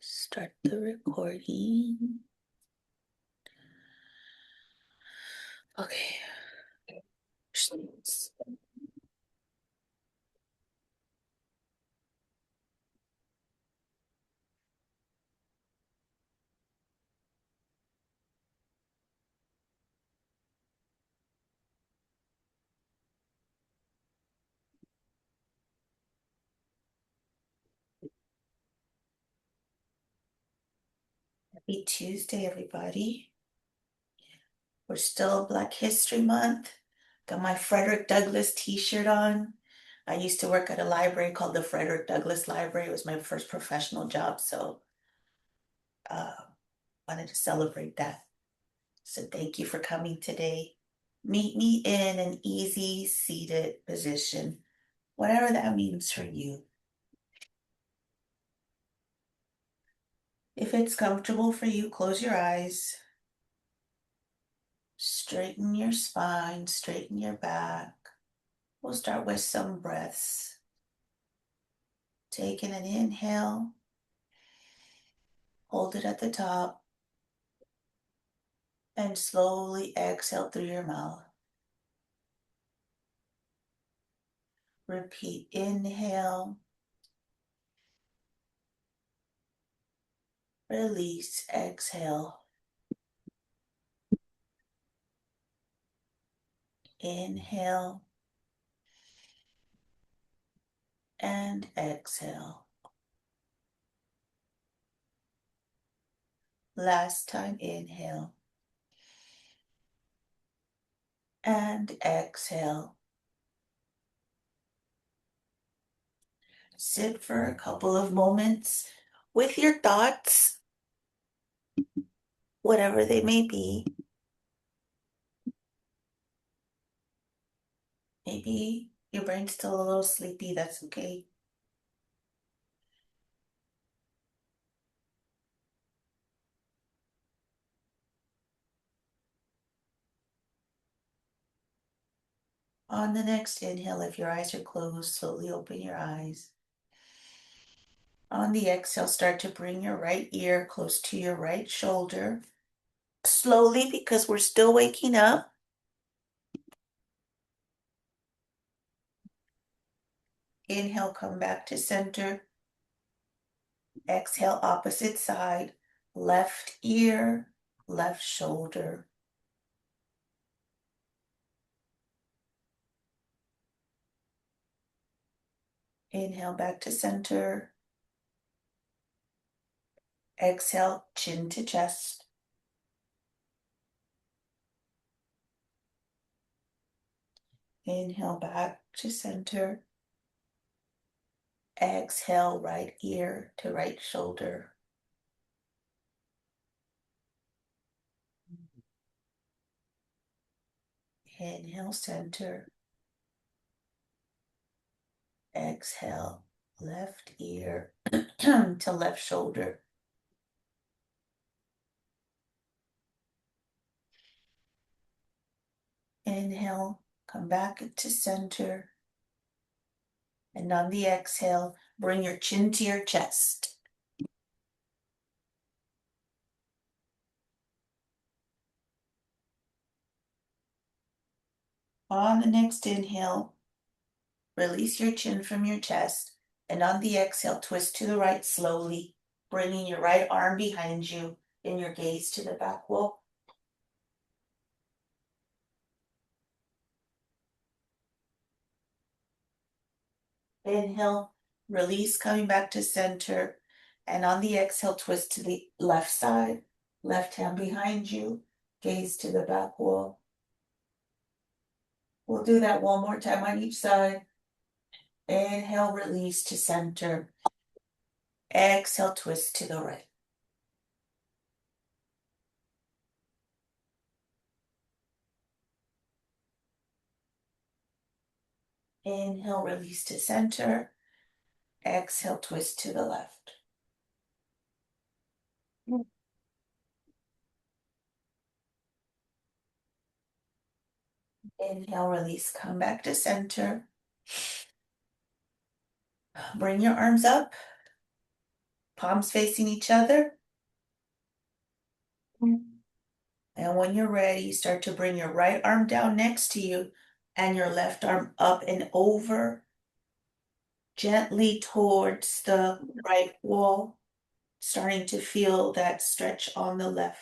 Start the recording. Okay. Happy Tuesday, everybody. We're still Black History Month. Got my Frederick Douglass t-shirt on. I used to work at a library called the Frederick Douglass Library. It was my first professional job, so uh, wanted to celebrate that. So thank you for coming today. Meet me in an easy seated position, whatever that means for you. If it's comfortable for you, close your eyes. Straighten your spine, straighten your back. We'll start with some breaths. Taking an inhale, hold it at the top, and slowly exhale through your mouth. Repeat, inhale, release, exhale. Inhale and exhale. Last time, inhale and exhale. Sit for a couple of moments with your thoughts, whatever they may be. Maybe your brain's still a little sleepy, that's okay. On the next inhale, if your eyes are closed, slowly open your eyes. On the exhale, start to bring your right ear close to your right shoulder. Slowly, because we're still waking up. Inhale, come back to center. Exhale, opposite side. Left ear, left shoulder. Inhale, back to center. Exhale, chin to chest. Inhale, back to center. Exhale, right ear to right shoulder. Inhale, center. Exhale, left ear to left shoulder. Inhale, come back to center. And on the exhale, bring your chin to your chest. On the next inhale, release your chin from your chest. And on the exhale, twist to the right slowly, bringing your right arm behind you and your gaze to the back wall. Inhale, release, coming back to center. And on the exhale, twist to the left side, left hand behind you, gaze to the back wall. We'll do that one more time on each side. Inhale, release to center. Exhale, twist to the right. Inhale, release to center. Exhale, twist to the left. Inhale, release, come back to center. Bring your arms up. palms facing each other. And when you're ready, start to bring your right arm down next to you and your left arm up and over, gently towards the right wall, starting to feel that stretch on the left.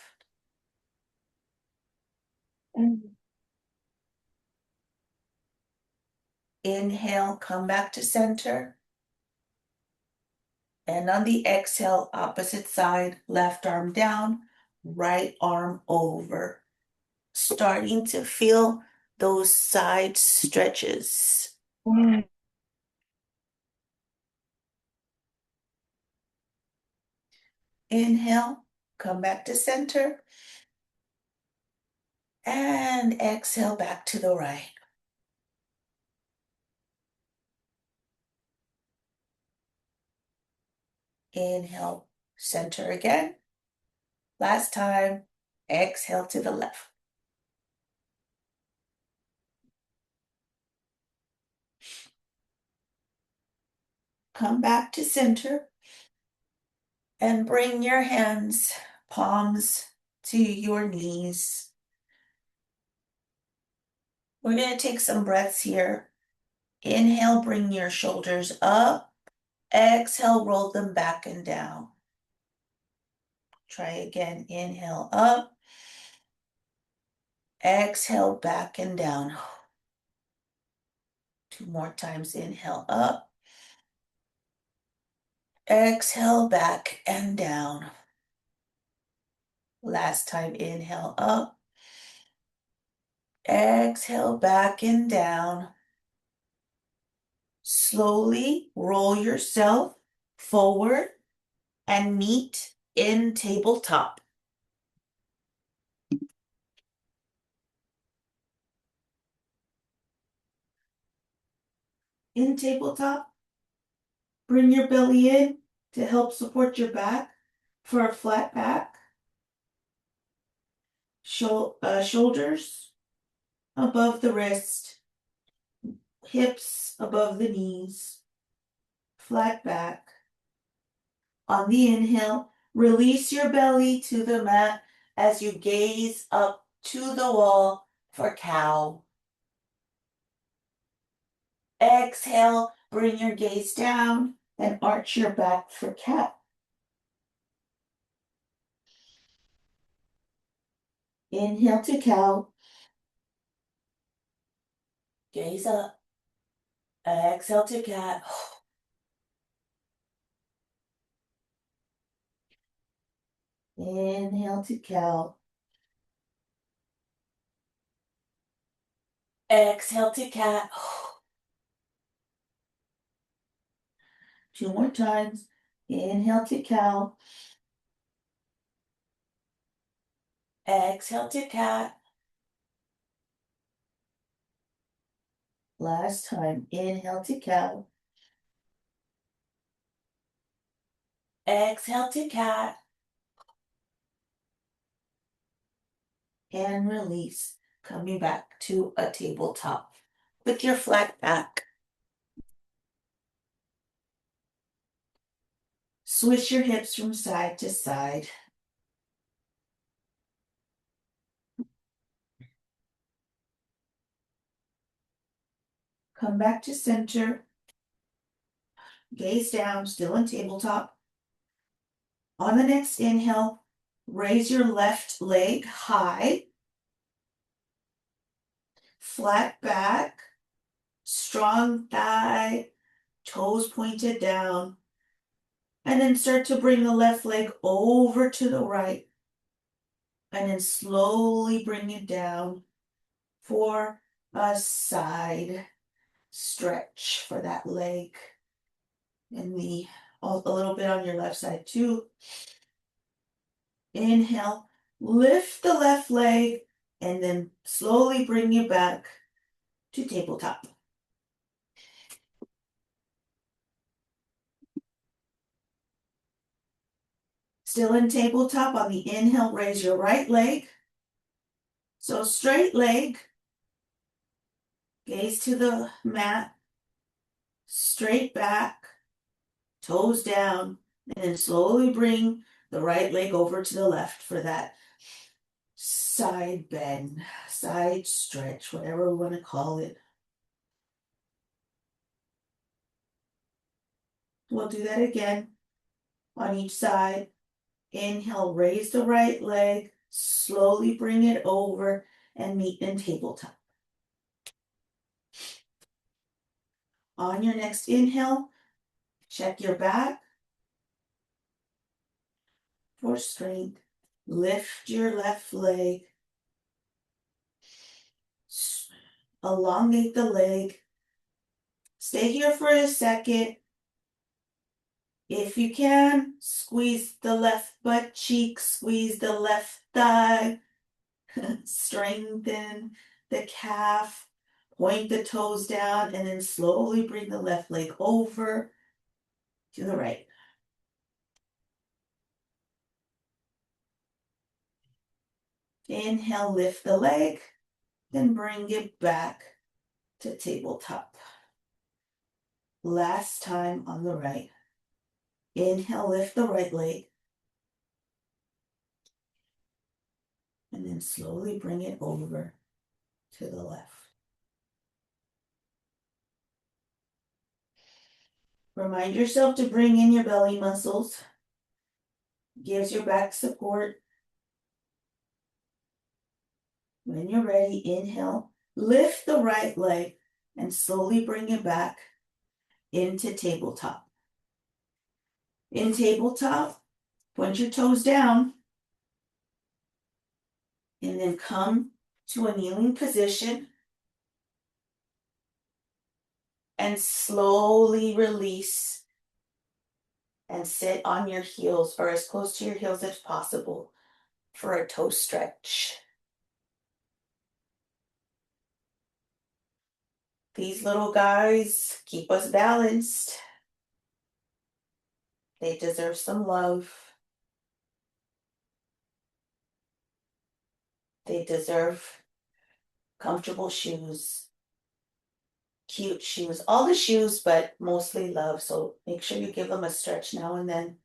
Inhale, come back to center. And on the exhale, opposite side, left arm down, right arm over. Starting to feel those side stretches. Inhale, come back to center. And exhale back to the right. Inhale, center again. Last time, exhale to the left. Come back to center and bring your hands, palms to your knees. We're going to take some breaths here. Inhale, bring your shoulders up. Exhale, roll them back and down. Try again. Inhale up. Exhale, back and down. 2 more times. Inhale up. Exhale, back and down. Last time. Inhale up. Exhale, back and down. Slowly roll yourself forward and meet in tabletop. In tabletop, bring your belly in to help support your back for a flat back. Shoulders above the wrist, hips above the knees, flat back. On the inhale, release your belly to the mat as you gaze up to the wall for cow. Exhale, bring your gaze down and arch your back for cat. Inhale to cow. Gaze up. Exhale to cat. Inhale to cow. Exhale to cat. 2 more times. Inhale to cow. Exhale to cat. Last time. Inhale to cow. Exhale to cat. And release. Coming back to a tabletop with your flat back. Swish your hips from side to side. Come back to center. Gaze down, still in tabletop. On the next inhale, raise your left leg high. Flat back, strong thigh, toes pointed down. And then start to bring the left leg over to the right. And then slowly bring it down for a side stretch for that leg. And a little bit on your left side too. Inhale, lift the left leg, and then slowly bring you back to tabletop. Still in tabletop, on the inhale, raise your right leg. So straight leg, gaze to the mat, straight back, toes down, And then slowly bring the right leg over to the left for that side bend, side stretch, whatever we want to call it. We'll do that again on each side. Inhale, raise the right leg, slowly bring it over and meet in tabletop. On your next inhale, check your back for strength. Lift your left leg. Elongate the leg. Stay here for a second. If you can, squeeze the left butt cheek, squeeze the left thigh, strengthen the calf, point the toes down, and then slowly bring the left leg over to the right. Inhale, lift the leg, then bring it back to tabletop. Last time on the right. Inhale, lift the right leg, and then slowly bring it over to the left. Remind yourself to bring in your belly muscles. Gives your back support. When you're ready, inhale, lift the right leg, and slowly bring it back into tabletop. In tabletop, point your toes down, and then come to a kneeling position, and slowly release and sit on your heels or as close to your heels as possible for a toe stretch. These little guys keep us balanced. They deserve some love. They deserve comfortable shoes, cute shoes, all the shoes, but mostly love. So make sure you give them a stretch now and then.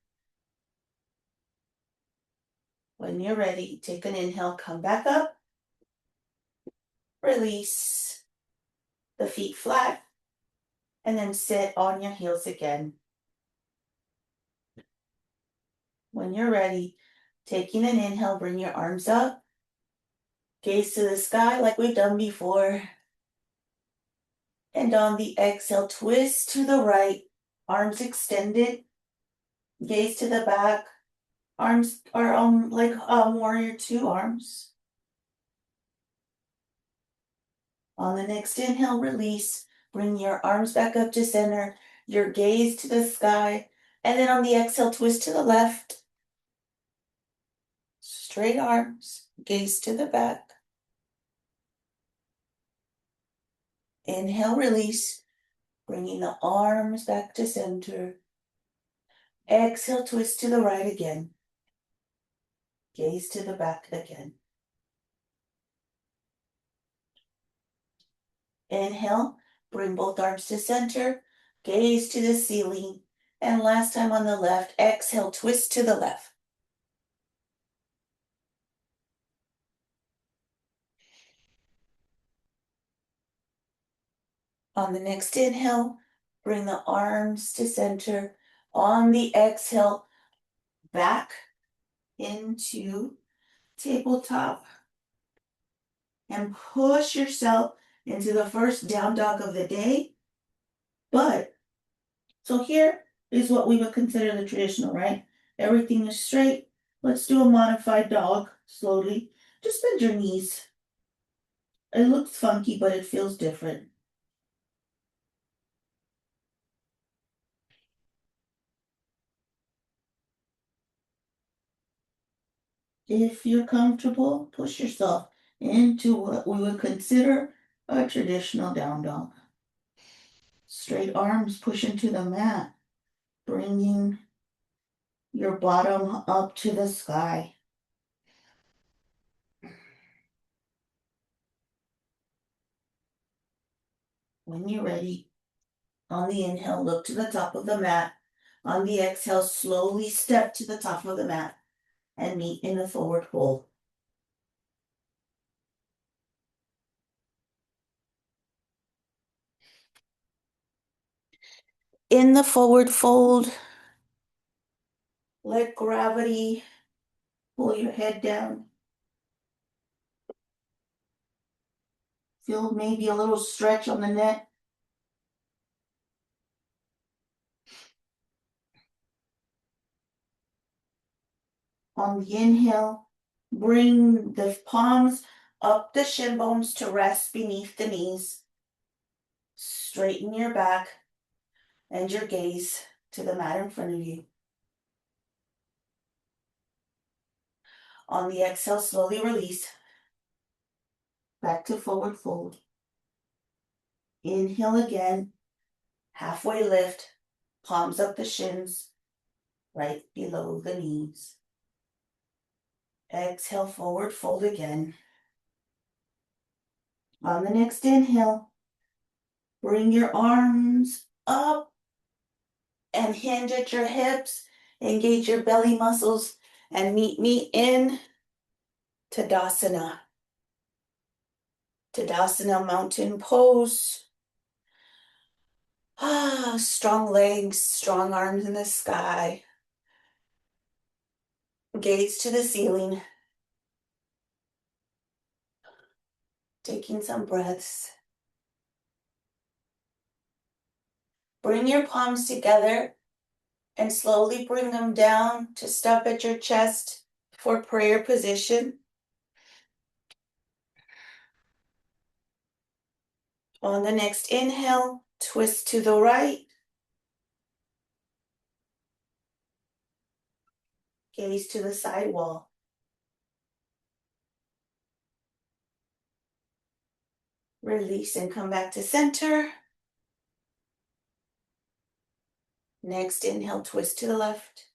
When you're ready, take an inhale, come back up, release the feet flat, and then sit on your heels again. When you're ready, taking an inhale, bring your arms up, gaze to the sky like we've done before. And on the exhale, twist to the right, arms extended, gaze to the back, arms are on like warrior two arms. On the next inhale, release, bring your arms back up to center, your gaze to the sky, and then on the exhale, twist to the left, straight arms, gaze to the back. Inhale, release, bringing the arms back to center. Exhale, twist to the right again. Gaze to the back again. Inhale, bring both arms to center, gaze to the ceiling, and last time on the left, exhale, twist to the left. On the next inhale, bring the arms to center. On the exhale, back into tabletop and push yourself into the first down dog of the day. So here is what we would consider the traditional, right? Everything is straight. Let's do a modified dog slowly. Just bend your knees. It looks funky, but it feels different. If you're comfortable, push yourself into what we would consider a traditional down dog. Straight arms push into the mat, bringing your bottom up to the sky. When you're ready, on the inhale, look to the top of the mat. On the exhale, slowly step to the top of the mat and meet in a forward fold. In the forward fold, let gravity pull your head down. Feel maybe a little stretch on the neck. On the inhale, bring the palms up the shin bones to rest beneath the knees. Straighten your back and your gaze to the mat in front of you. On the exhale, slowly release. Back to forward fold. Inhale again. Halfway lift. Palms up the shins, right below the knees. Exhale, forward fold again. On the next inhale, bring your arms up and hinge at your hips. Engage your belly muscles and meet me in Tadasana. Tadasana mountain pose. Strong legs, strong arms in the sky. Gaze to the ceiling. Taking some breaths. Bring your palms together and slowly bring them down to stop at your chest for prayer position. On the next inhale, twist to the right. Gaze to the side wall. Release and come back to center. Next inhale, twist to the left.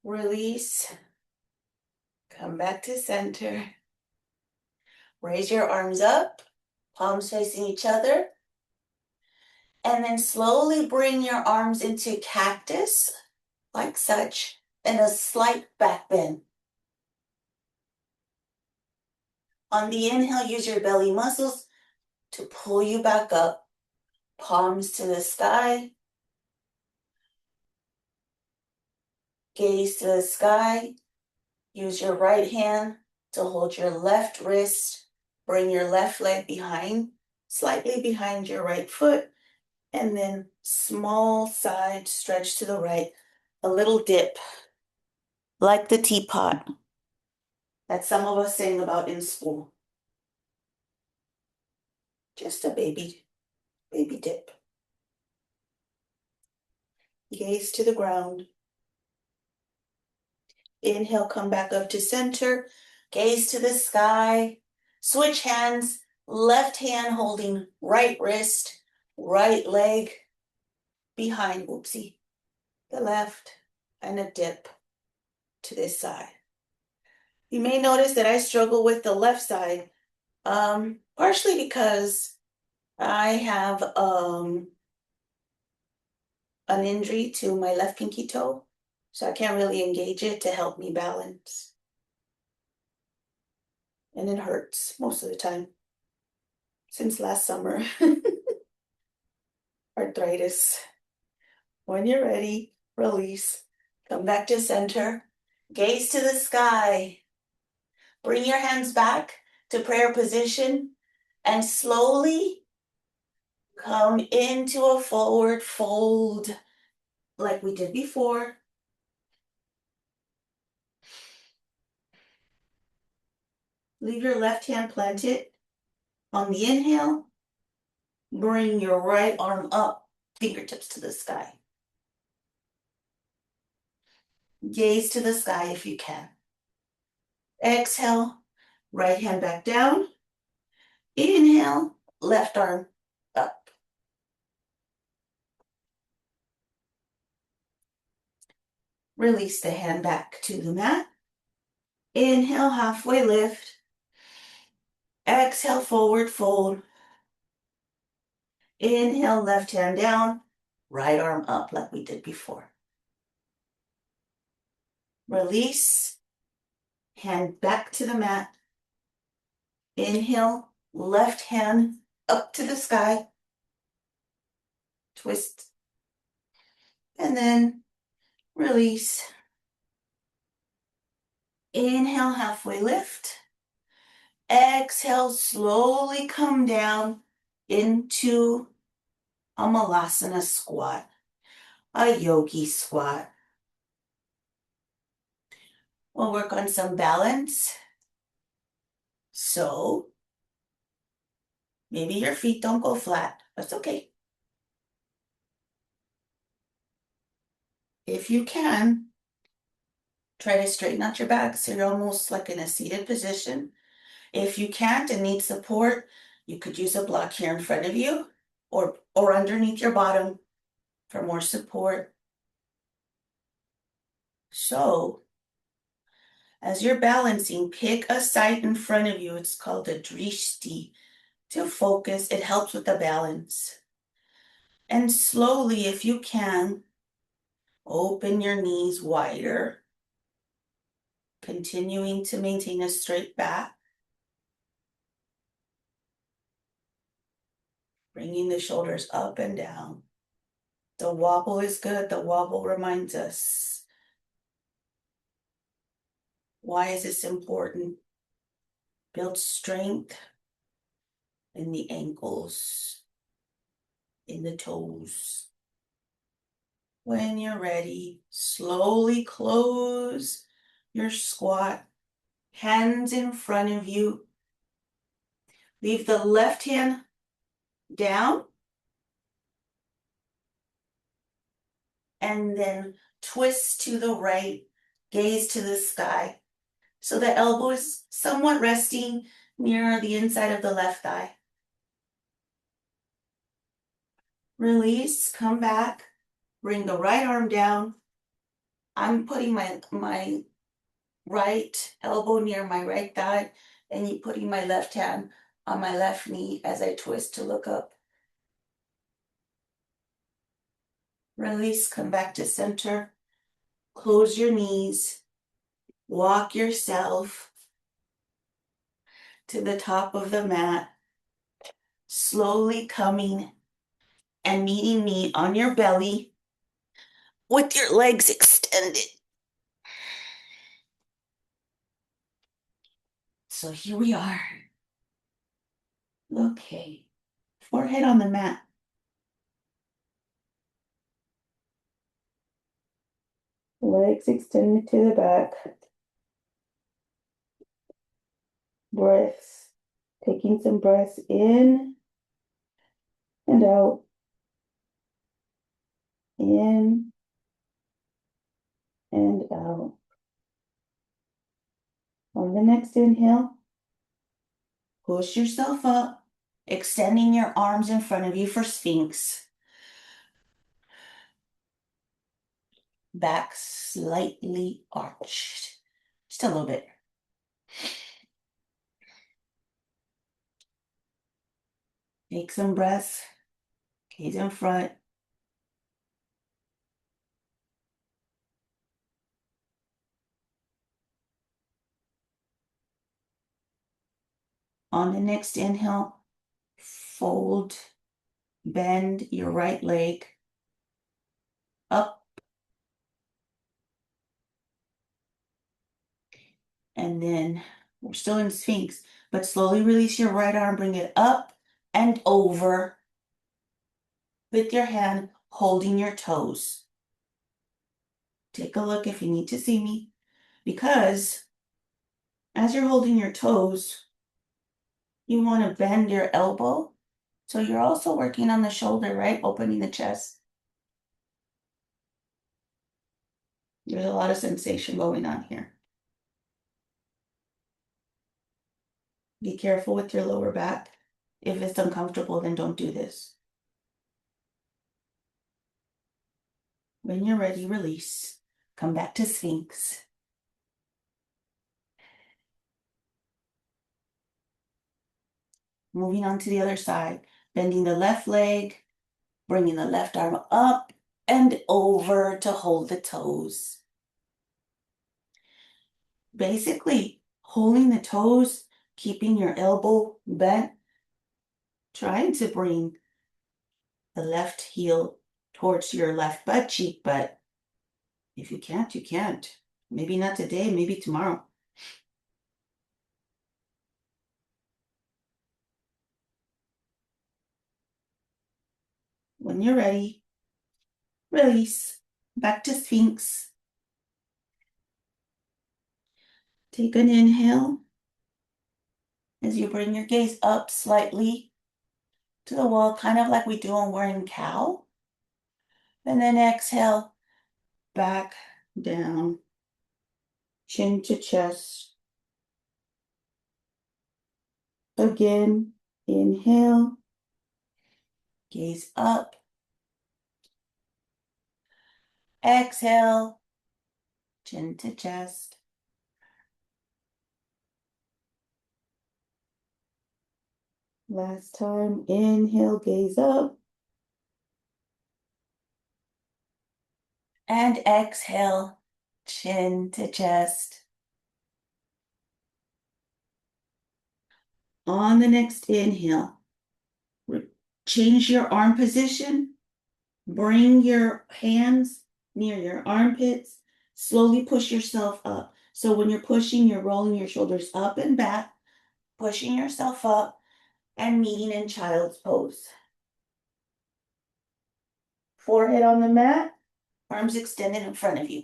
Release. Come back to center. Raise your arms up, palms facing each other. And then slowly bring your arms into cactus, like such, and a slight back bend. On the inhale, use your belly muscles to pull you back up. Palms to the sky. Gaze to the sky. Use your right hand to hold your left wrist. Bring your left leg behind, slightly behind your right foot. And then small side stretch to the right. A little dip, like the teapot that some of us sing about in school. Just a baby dip. Gaze to the ground. Inhale, come back up to center. Gaze to the sky. Switch hands. Left hand holding right wrist, right leg behind, whoopsie, the left, and a dip to this side. You may notice that I struggle with the left side, partially because I have an injury to my left pinky toe, so I can't really engage it to help me balance. And it hurts most of the time, since last summer. Arthritis. When you're ready, release. Come back to center. Gaze to the sky. Bring your hands back to prayer position and slowly come into a forward fold like we did before. Leave your left hand planted. On the inhale, bring your right arm up, fingertips to the sky. Gaze to the sky if you can. Exhale, right hand back down. Inhale, left arm up. Release the hand back to the mat. Inhale, halfway lift. Exhale, forward fold. Inhale, left hand down, right arm up like we did before. Release, hand back to the mat. Inhale, left hand up to the sky. Twist. And then release. Inhale, halfway lift. Exhale, slowly come down into a malasana squat, a yogi squat. We'll work on some balance. So maybe your feet don't go flat. That's okay. If you can, try to straighten out your back so you're almost like in a seated position. If you can't and need support, you could use a block here in front of you or underneath your bottom for more support. So as you're balancing, pick a site in front of you. It's called a drishti to focus. It helps with the balance. And slowly, if you can, open your knees wider, continuing to maintain a straight back. Bringing the shoulders up and down. The wobble is good. The wobble reminds us. Why is this important? Build strength in the ankles, in the toes. When you're ready, slowly close your squat. Hands in front of you. Leave the left hand down. And then twist to the right, gaze to the sky. So the elbow is somewhat resting near the inside of the left thigh. Release, come back, bring the right arm down. I'm putting my right elbow near my right thigh and you putting my left hand on my left knee as I twist to look up. Release, come back to center. Close your knees. Walk yourself to the top of the mat. Slowly coming and meeting me on your belly with your legs extended. So here we are. Okay. Forehead on the mat. Legs extended to the back. Breaths. Taking some breaths in and out. In and out. On the next inhale, push yourself up, extending your arms in front of you for Sphinx. Back slightly arched. Just a little bit. Take some breaths. Gaze in front. On the next inhale, fold, bend your right leg up. And then we're still in Sphinx, but slowly release your right arm, bring it up and over with your hand holding your toes. Take a look if you need to see me, because as you're holding your toes, you want to bend your elbow. So you're also working on the shoulder, right? Opening the chest. There's a lot of sensation going on here. Be careful with your lower back. If it's uncomfortable, then don't do this. When you're ready, release. Come back to Sphinx. Moving on to the other side. Bending the left leg, bringing the left arm up and over to hold the toes. Basically, holding the toes, keeping your elbow bent, trying to bring the left heel towards your left butt cheek, but if you can't, you can't. Maybe not today, maybe tomorrow. When you're ready, release. Back to Sphinx. Take an inhale as you bring your gaze up slightly to the wall, kind of like we do when we're in cow. And then exhale, back down, chin to chest. Again, inhale, gaze up. Exhale, chin to chest. Last time, inhale, gaze up. And exhale, chin to chest. On the next inhale, change your arm position. Bring your hands near your armpits. Slowly push yourself up. So when you're pushing, you're rolling your shoulders up and back, pushing yourself up and meeting in child's pose. Forehead on the mat, arms extended in front of you.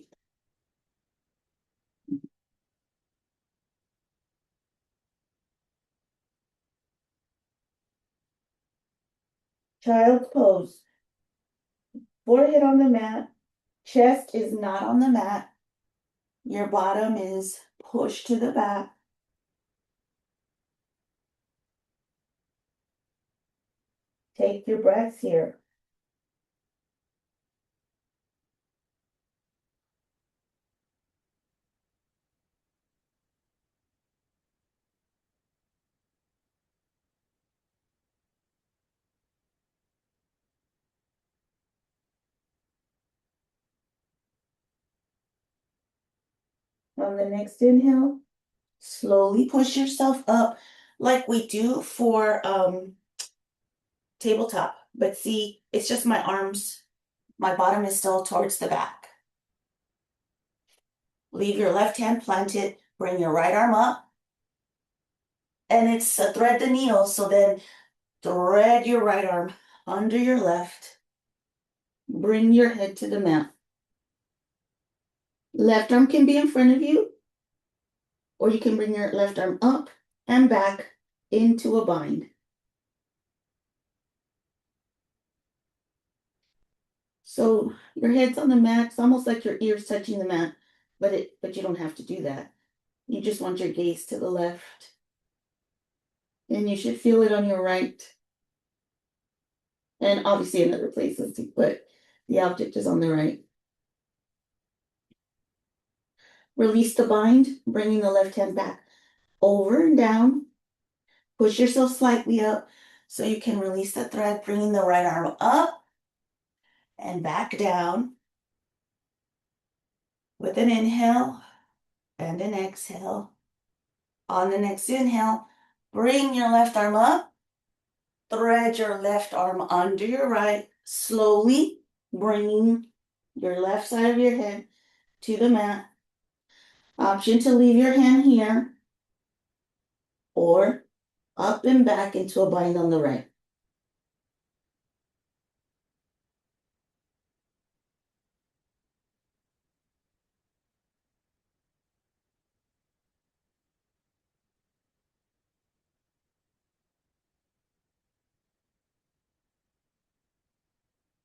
Child's pose. Forehead on the mat, chest is not on the mat. Your bottom is pushed to the back. Take your breaths here. On the next inhale, slowly push yourself up like we do for tabletop. But see, it's just my arms. My bottom is still towards the back. Leave your left hand planted. Bring your right arm up. And it's thread the needle. So then thread your right arm under your left. Bring your head to the mat. Left arm can be in front of you, or you can bring your left arm up and back into a bind. So your head's on the mat. It's almost like your ears touching the mat, but you don't have to do that. You just want your gaze to the left. And you should feel it on your right. And obviously in other places too, but the object is on the right. Release the bind, bringing the left hand back over and down. Push yourself slightly up so you can release the thread, bringing the right arm up and back down with an inhale and an exhale. On the next inhale, bring your left arm up, thread your left arm under your right, slowly bringing your left side of your head to the mat. Option to leave your hand here or up and back into a bind on the right.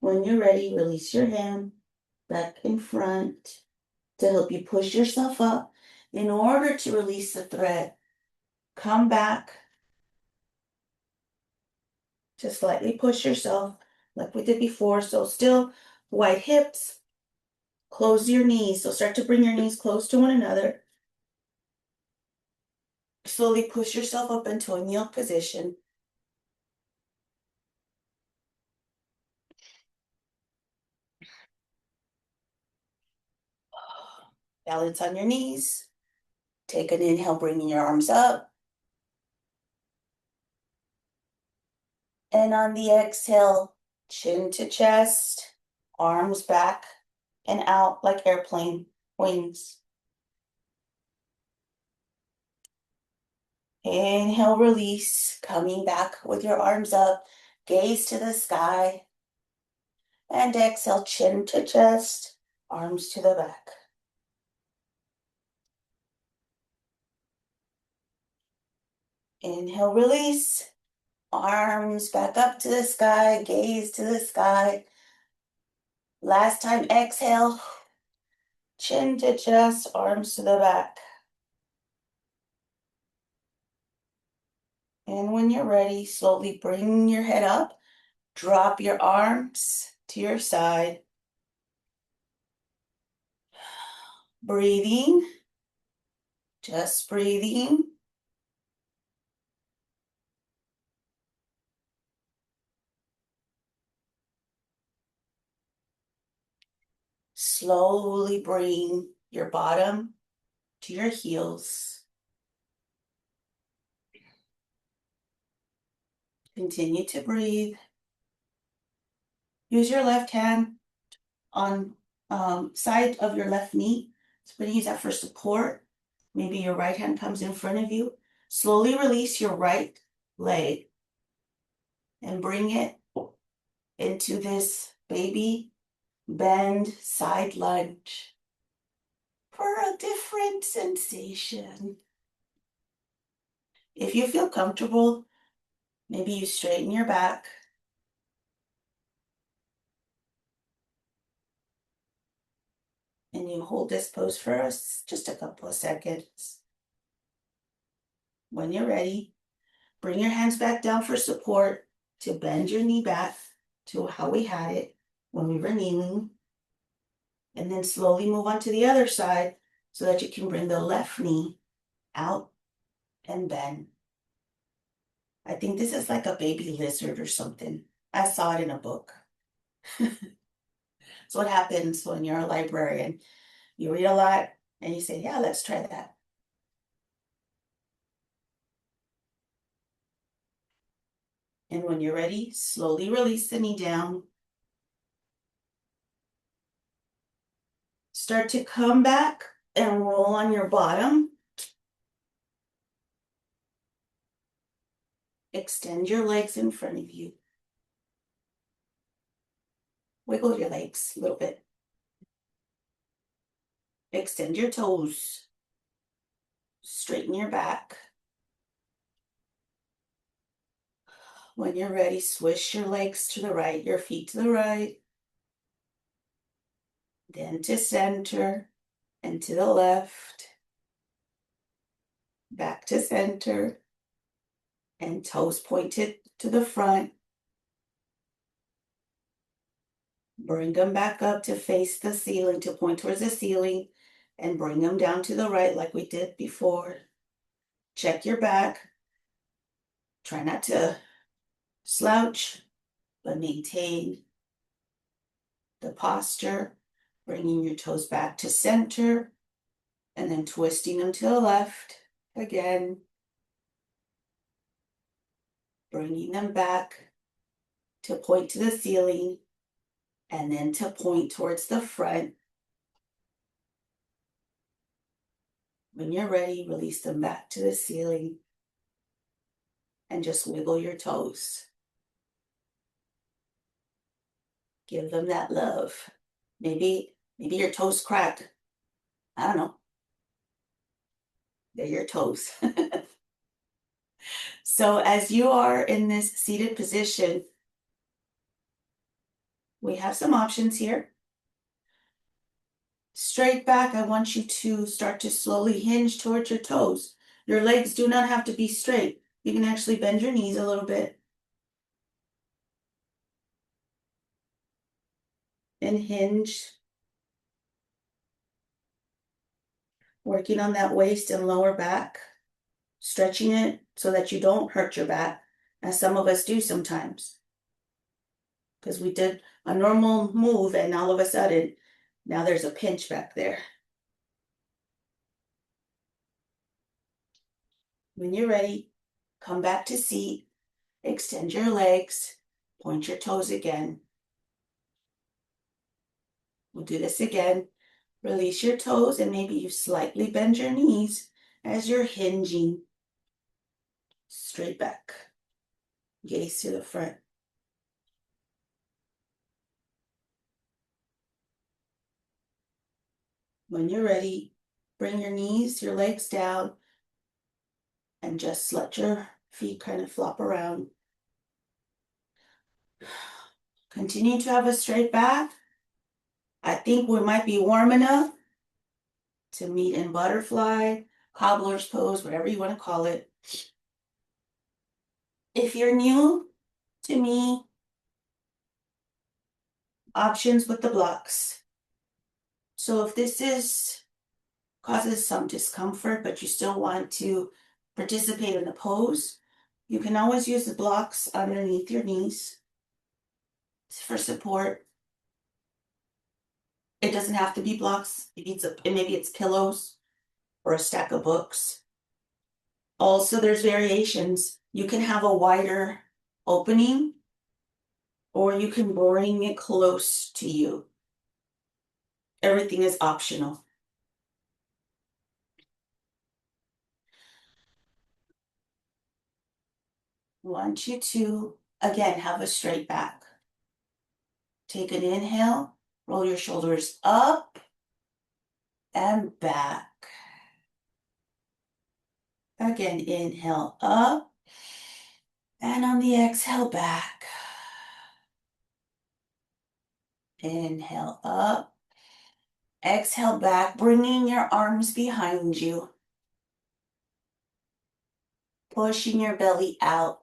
When you're ready, release your hand back in front to help you push yourself up. In order to release the thread, come back to slightly push yourself like we did before. So still wide hips, close your knees. So start to bring your knees close to one another. Slowly push yourself up into a kneel position. Balance on your knees. Take an inhale, bringing your arms up. And on the exhale, chin to chest, arms back and out like airplane wings. Inhale, release, coming back with your arms up, gaze to the sky. And exhale, chin to chest, arms to the back. Inhale, release, arms back up to the sky, gaze to the sky. Last time, exhale, chin to chest, arms to the back. And when you're ready, slowly bring your head up, drop your arms to your side. Breathing, just breathing. Slowly bring your bottom to your heels. Continue to breathe. Use your left hand on side of your left knee. So we're going to use that for support. Maybe your right hand comes in front of you. Slowly release your right leg and bring it into this baby bend side lunge for a different sensation. If you feel comfortable, maybe you straighten your back. And you hold this pose for us just a couple of seconds. When you're ready, bring your hands back down for support to bend your knee back to how we had it when we were kneeling. And then slowly move on to the other side so that you can bring the left knee out and bend. I think this is like a baby lizard or something. I saw it in a book. It's what happens when you're a librarian. You read a lot and you say, yeah, let's try that. And when you're ready, slowly release the knee down. Start to come back and roll on your bottom. Extend your legs in front of you. Wiggle your legs a little bit. Extend your toes. Straighten your back. When you're ready, swish your legs to the right, your feet to the right. Then to center and to the left. Back to center. And toes pointed to the front. Bring them back up to face the ceiling, to point towards the ceiling. And bring them down to the right like we did before. Check your back. Try not to slouch, but maintain the posture, bringing your toes back to center, and then twisting them to the left again, bringing them back to point to the ceiling, and then to point towards the front. When you're ready, release them back to the ceiling, and just wiggle your toes. Give them that love. Maybe your toes crack. I don't know. They're your toes. So as you are in this seated position, we have some options here. Straight back, I want you to start to slowly hinge towards your toes. Your legs do not have to be straight. You can actually bend your knees a little bit. And hinge. Working on that waist and lower back. Stretching it so that you don't hurt your back, as some of us do sometimes. Because we did a normal move and all of a sudden, now there's a pinch back there. When you're ready, come back to seat, extend your legs, point your toes again. We'll do this again. Release your toes and maybe you slightly bend your knees as you're hinging. Straight back. Gaze to the front. When you're ready, bring your knees, your legs down, and just let your feet kind of flop around. Continue to have a straight back. I think we might be warm enough to meet in butterfly, cobbler's pose, whatever you want to call it. If you're new to me, options with the blocks. So if this causes some discomfort, but you still want to participate in the pose, you can always use the blocks underneath your knees for support. It doesn't have to be blocks. Maybe it's pillows or a stack of books. Also, there's variations. You can have a wider opening, or you can bring it close to you. Everything is optional. I want you to, again, have a straight back. Take an inhale, roll your shoulders up and back. Again, inhale up, and on the exhale, back. Inhale up, exhale back, bringing your arms behind you. Pushing your belly out,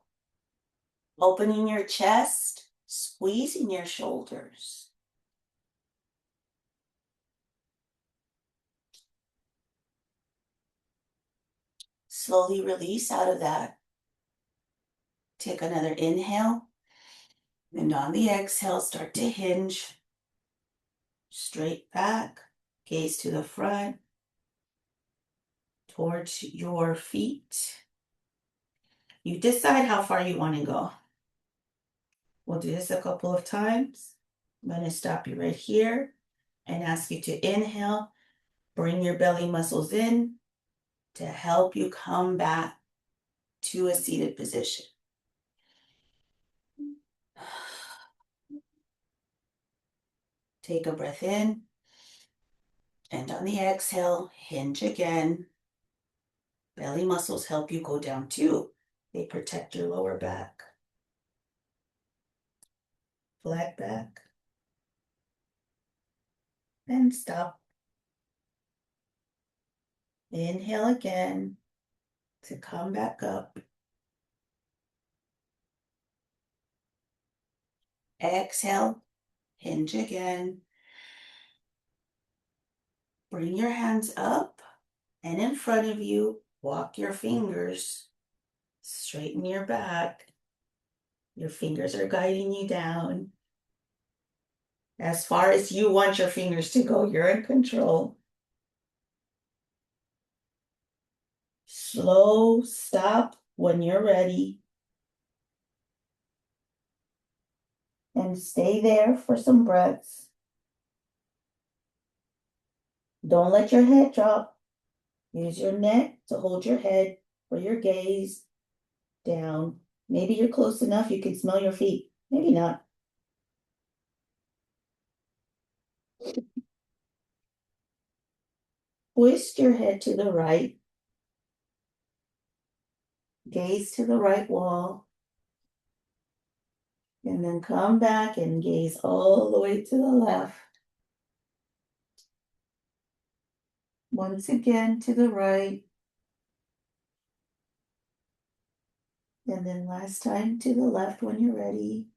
opening your chest, squeezing your shoulders. Slowly release out of that. Take another inhale, and on the exhale, start to hinge. Straight back, gaze to the front, towards your feet. You decide how far you want to go. We'll do this a couple of times. I'm going to stop you right here and ask you to inhale. Bring your belly muscles in to help you come back to a seated position. Take a breath in, and on the exhale, hinge again. Belly muscles help you go down too. They protect your lower back. Flat back. And stop. Inhale again to come back up. Exhale, hinge again. Bring your hands up and in front of you, walk your fingers. Straighten your back. Your fingers are guiding you down. As far as you want your fingers to go, you're in control. Slow stop when you're ready. And stay there for some breaths. Don't let your head drop. Use your neck to hold your head for your gaze down. Maybe you're close enough you can smell your feet. Maybe not. Twist your head to the right. Gaze to the right wall. And then come back and gaze all the way to the left. Once again to the right. And then last time to the left when you're ready.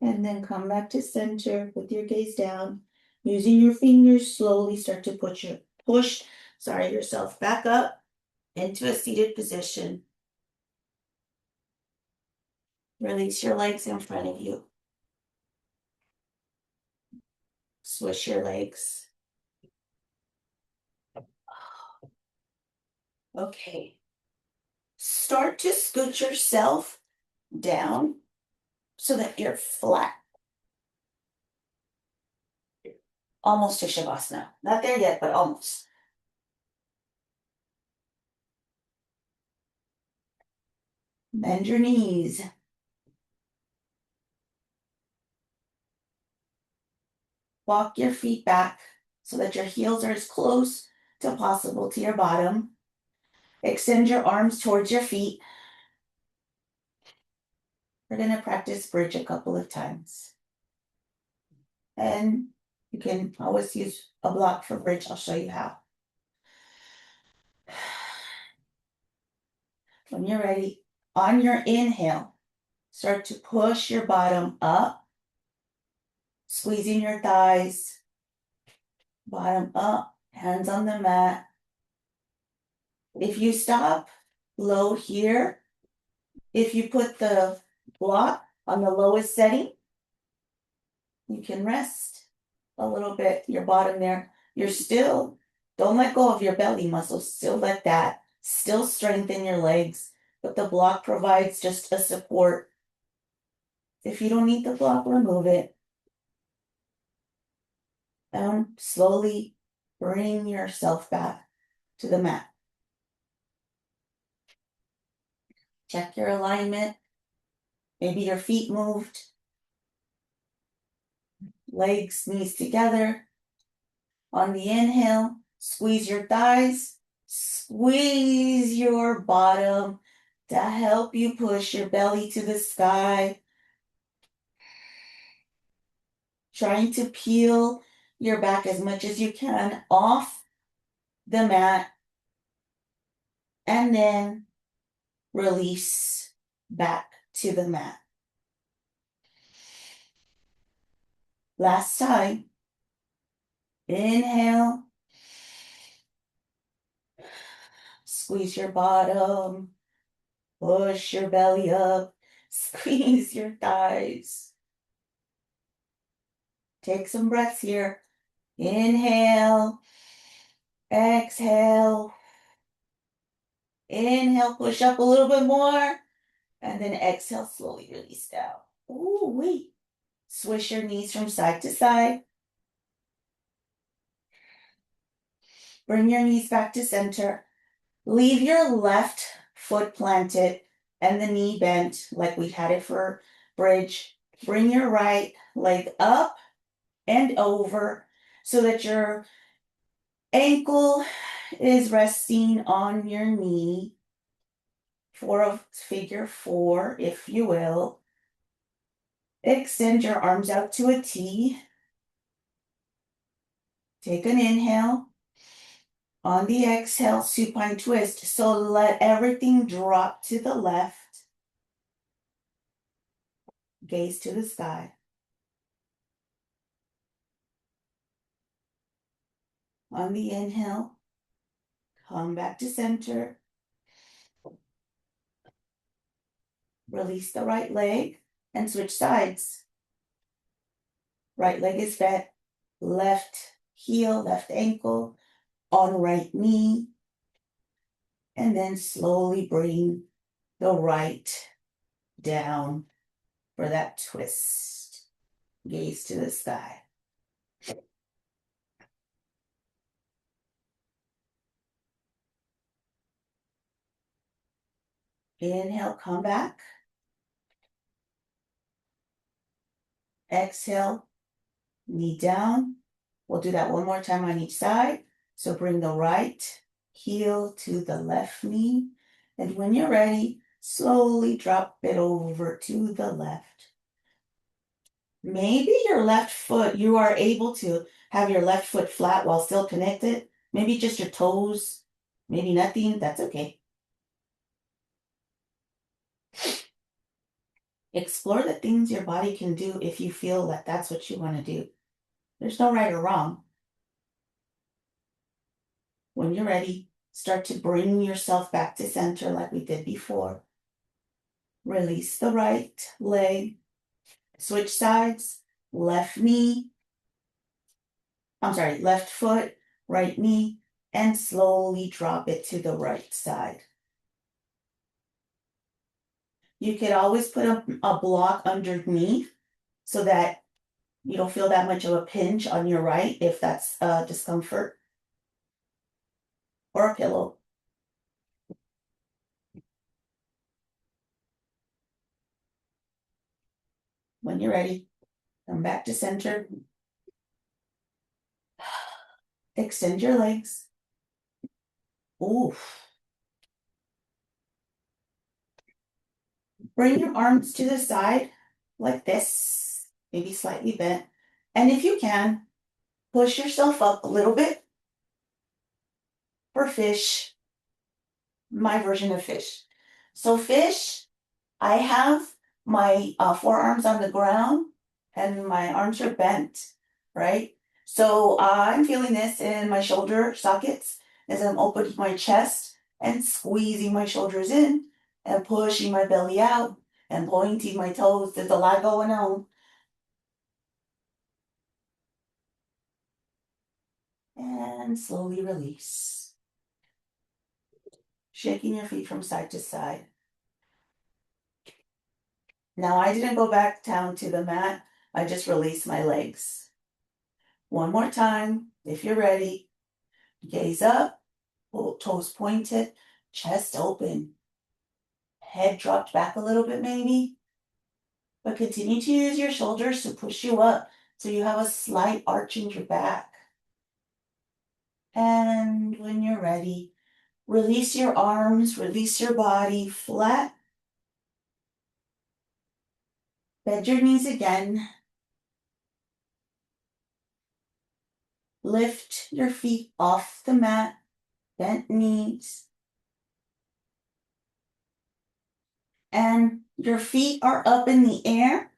And then come back to center with your gaze down. Using your fingers, slowly start to push yourself back up into a seated position. Release your legs in front of you. Swish your legs. Okay. Start to scoot yourself down so that you're flat. Almost to Shavasana. Not there yet, but almost. Bend your knees. Walk your feet back so that your heels are as close to possible to your bottom. Extend your arms towards your feet. We're going to practice bridge a couple of times. And you can always use a block for bridge. I'll show you how. When you're ready, on your inhale, start to push your bottom up, squeezing your thighs, bottom up, hands on the mat. If you stop low here, if you put the block on the lowest setting, you can rest a little bit, your bottom there. You're still, don't let go of your belly muscles, still let that, still strengthen your legs, but the block provides just a support. If you don't need the block, remove it. And slowly bring yourself back to the mat. Check your alignment. Maybe your feet moved. Legs, knees together. On the inhale, squeeze your thighs. Squeeze your bottom to help you push your belly to the sky. Trying to peel your back as much as you can off the mat. And then release back to the mat. Last time. Inhale. Squeeze your bottom. Push your belly up. Squeeze your thighs. Take some breaths here. Inhale. Exhale. Inhale, push up a little bit more. And then exhale, slowly release down. Ooh, wait. Swish your knees from side to side. Bring your knees back to center. Leave your left foot planted and the knee bent like we had it for bridge. Bring your right leg up and over so that your ankle is resting on your knee for a figure four, if you will. Extend your arms out to a T. Take an inhale. On the exhale, supine twist. So let everything drop to the left. Gaze to the sky. On the inhale, come back to center. Release the right leg and switch sides. Right leg is bent, left heel, left ankle, on right knee. And then slowly bring the right down for that twist. Gaze to the sky. Inhale, come back. Exhale, knee down. We'll do that one more time on each side. So bring the right heel to the left knee. And when you're ready, slowly drop it over to the left. Maybe your left foot, you are able to have your left foot flat while still connected. Maybe just your toes, maybe nothing, that's okay. Explore the things your body can do if you feel that that's what you want to do. There's no right or wrong. When you're ready, start to bring yourself back to center like we did before. Release the right leg. Switch sides. Left knee. I'm sorry, left foot, right knee. and slowly drop it to the right side. You could always put a block underneath so that you don't feel that much of a pinch on your right if that's discomfort, or a pillow. When you're ready, come back to center. Extend your legs. Oof. Bring your arms to the side like this, maybe slightly bent. And if you can, push yourself up a little bit for fish, my version of fish. So fish, I have my forearms on the ground and my arms are bent, right? So I'm feeling this in my shoulder sockets as I'm opening my chest and squeezing my shoulders in and pushing my belly out and pointing my toes. There's a lot going on. And slowly release. Shaking your feet from side to side. Now I didn't go back down to the mat. I just released my legs. One more time, if you're ready. Gaze up, toes pointed, chest open. Head dropped back a little bit maybe. But continue to use your shoulders to push you up so you have a slight arch in your back. And when you're ready, release your arms, release your body flat. Bend your knees again. Lift your feet off the mat, bent knees. And your feet are up in the air,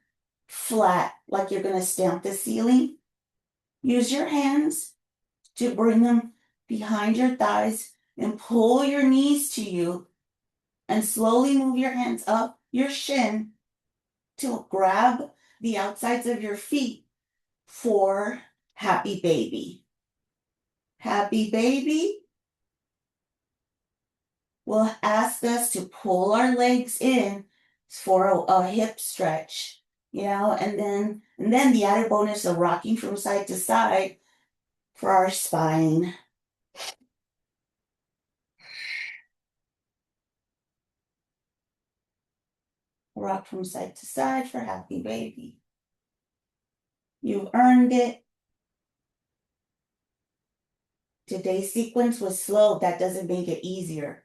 flat, like you're going to stamp the ceiling. Use your hands to bring them behind your thighs and pull your knees to you, and slowly move your hands up your shin to grab the outsides of your feet for happy baby. Happy baby will ask us to pull our legs in for a hip stretch, and then the added bonus of rocking from side to side for our spine. Rock from side to side for happy baby. You've earned it. Today's sequence was slow. That doesn't make it easier.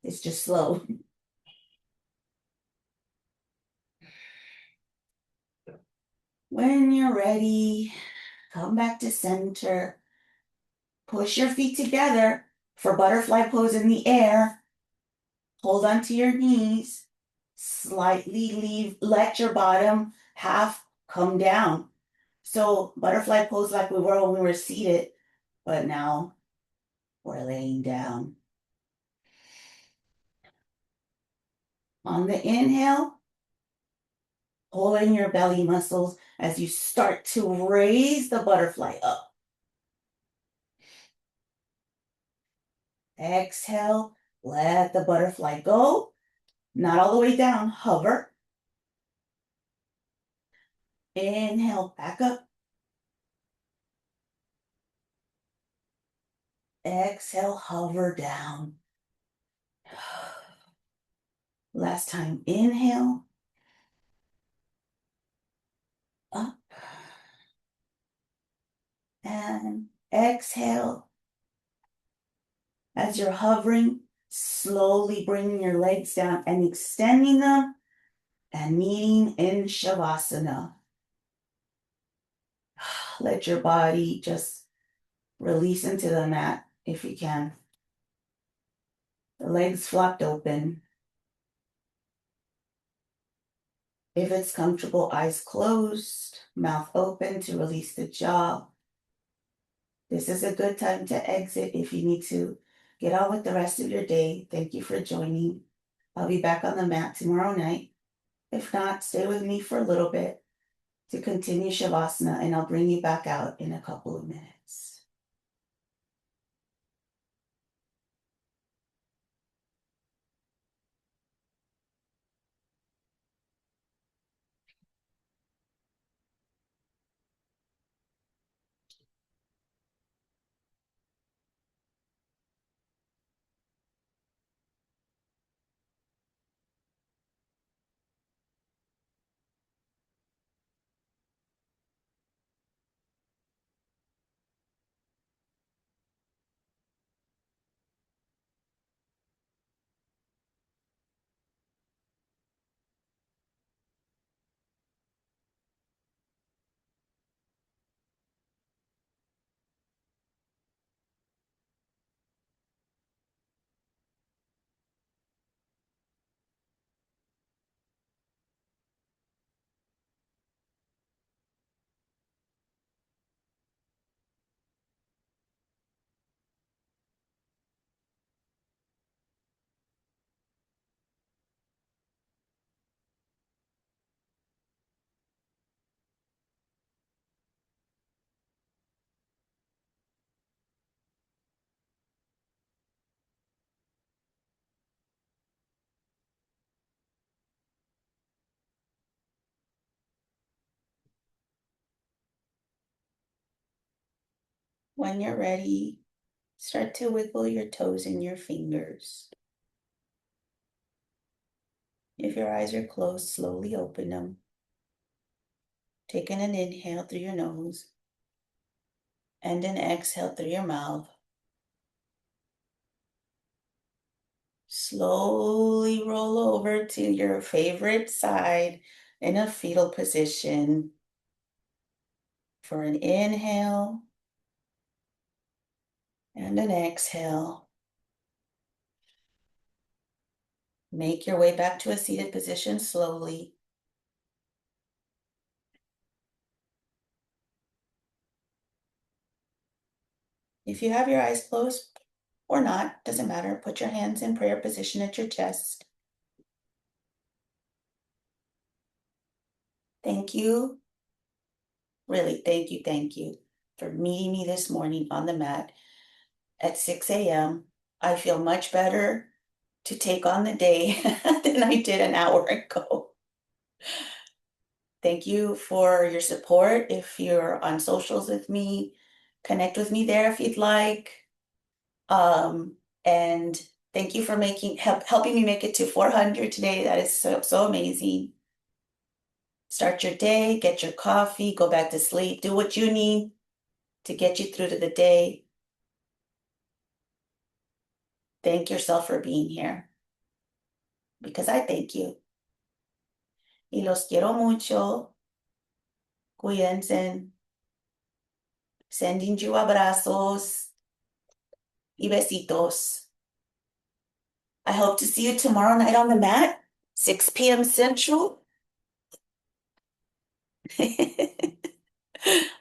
It's just slow. When you're ready, come back to center. Push your feet together for butterfly pose in the air. Hold onto your knees. Slightly let your bottom half come down. So butterfly pose like we were when we were seated, but now we're laying down. On the inhale, pull in your belly muscles as you start to raise the butterfly up. Exhale, let the butterfly go. Not all the way down, hover. Inhale, back up. Exhale, hover down. Last time, inhale, up, and exhale. As you're hovering, slowly bringing your legs down and extending them and meeting in Shavasana. Let your body just release into the mat if you can. The legs flopped open. If it's comfortable, eyes closed, mouth open to release the jaw. This is a good time to exit if you need to get on with the rest of your day. Thank you for joining. I'll be back on the mat tomorrow night. If not, stay with me for a little bit to continue Shavasana, and I'll bring you back out in a couple of minutes. When you're ready, start to wiggle your toes and your fingers. If your eyes are closed, slowly open them. Taking an inhale through your nose and an exhale through your mouth. Slowly roll over to your favorite side in a fetal position for an inhale and an exhale. Make your way back to a seated position slowly. If you have your eyes closed or not, doesn't matter. Put your hands in prayer position at your chest. Thank you. Really, thank you for meeting me this morning on the mat at 6 a.m. I feel much better to take on the day than I did an hour ago. Thank you for your support. If you're on socials with me, connect with me there if you'd like. And thank you for helping me make it to 400 today. That is so amazing. Start your day, get your coffee, go back to sleep, do what you need to get you through to the day. Thank yourself for being here because I thank you. Y los quiero mucho. Cuídense. Sending you abrazos y besitos. I hope to see you tomorrow night on the mat, 6 p.m. Central.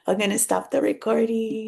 I'm going to stop the recording.